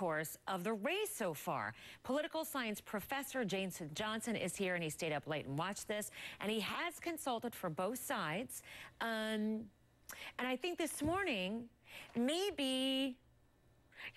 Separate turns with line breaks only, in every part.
course, of the race so far. Political science professor Jason Johnson is here, and he stayed up late and watched this, and he has consulted for both sides. And I think this morning, maybe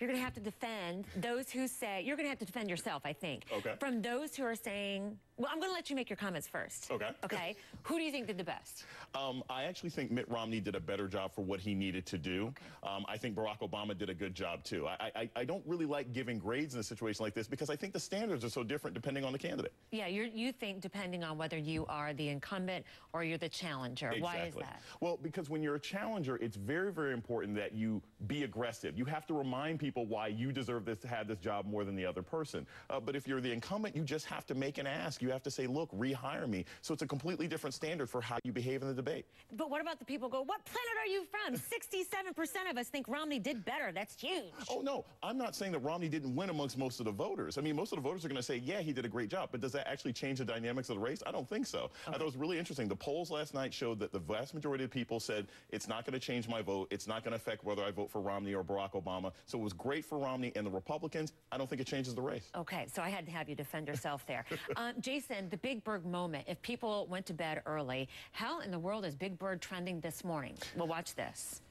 you're going to have to defend those who say, you're going to have to defend yourself, I think, from those who are saying, well, I'm going to let you make your comments first. Okay. Who do you think did the best?
I actually think Mitt Romney did a better job for what he needed to do. I think Barack Obama did a good job, too. I don't really like giving grades in a situation like this because I think the standards are so different depending on the candidate.
Yeah, you think depending on whether you are the incumbent or you're the challenger.
Exactly.
Why is that?
Well, because when you're a challenger, it's very, very important that you be aggressive. You have to remind people why you deserve to have this job more than the other person. But if you're the incumbent, you just have to make an ask. You have to say, look, rehire me. So it's a completely different standard for how you behave in the debate.
But what about the people who go, what planet are you from? 67% of us think Romney did better. That's huge.
Oh, no. I'm not saying that Romney didn't win amongst most of the voters. I mean, most of the voters are going to say, yeah, he did a great job. But does that actually change the dynamics of the race? I don't think so. I thought it was really interesting. The polls last night showed that the vast majority of people said, it's not going to change my vote. It's not going to affect whether I vote for Romney or Barack Obama. So it was great for Romney and the Republicans. I don't think it changes the race.
Okay, so I had to have you defend yourself there. Jason, the Big Bird moment. If people went to bed early, how in the world is Big Bird trending this morning? Well, watch this.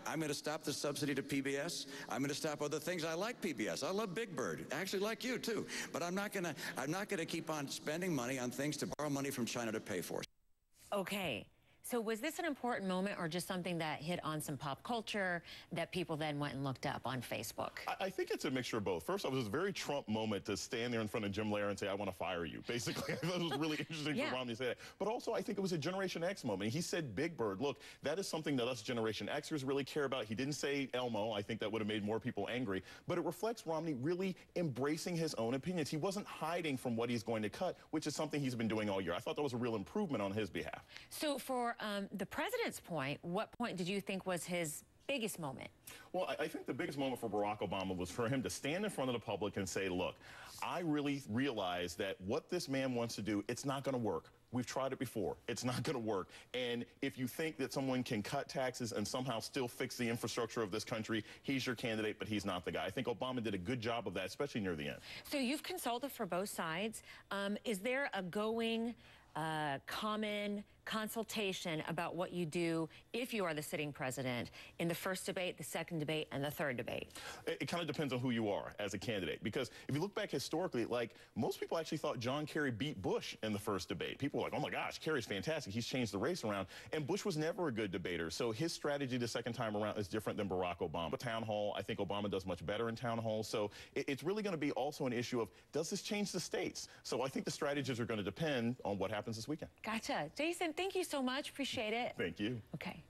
I'm going to stop the subsidy to PBS. I'm going to stop other things. I like PBS. I love Big Bird. I actually like you too. But I'm not going to keep on spending money on things to borrow money from China to pay for.
Okay. So was this an important moment or just something that hit on some pop culture that people then went and looked up on Facebook?
I think it's a mixture of both. First off, it was a very Trump moment to stand there in front of Jim Lehrer and say, I want to fire you. Basically, I thought it was really interesting for Romney to say that. But also, I think it was a Generation X moment. He said Big Bird. Look, that is something that us Generation Xers really care about. He didn't say Elmo. I think that would have made more people angry. But it reflects Romney really embracing his own opinions. He wasn't hiding from what he's going to cut, which is something he's been doing all year. I thought that was a real improvement on his behalf.
So for the president's point, what point did you think was his biggest moment?
Well, I think the biggest moment for Barack Obama was for him to stand in front of the public and say, look, I really realize that what this man wants to do, it's not going to work. We've tried it before. It's not going to work. And if you think that someone can cut taxes and somehow still fix the infrastructure of this country, he's your candidate, but he's not the guy. I think Obama did a good job of that, especially near the end.
So you've consulted for both sides. Is there a common consultation about what you do if you are the sitting president in the first debate, the second debate, and the third debate?
It kind of depends on who you are as a candidate. Because if you look back historically, like, most people actually thought John Kerry beat Bush in the first debate. People were like, oh my gosh, Kerry's fantastic. He's changed the race around. And Bush was never a good debater. So his strategy the second time around is different than Barack Obama. Town hall, I think Obama does much better in town hall. So it's really going to be also an issue of, does this change the states? So I think the strategies are going to depend on what happens this weekend.
Gotcha. Jason, thank you so much. Appreciate it.
Thank you.
Okay.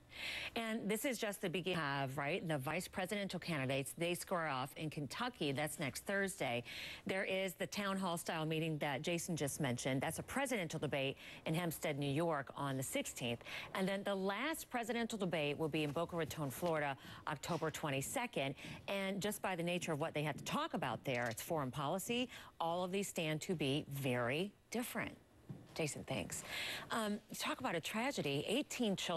And this is just the beginning of, right, the vice presidential candidates. They square off in Kentucky. That's next Thursday. There is the town hall style meeting that Jason just mentioned. That's a presidential debate in Hempstead, New York on the 16th. And then the last presidential debate will be in Boca Raton, Florida, October 22nd. And just by the nature of what they have to talk about there, it's foreign policy. All of these stand to be very different. Jason, thanks. Talk about a tragedy. 18 children.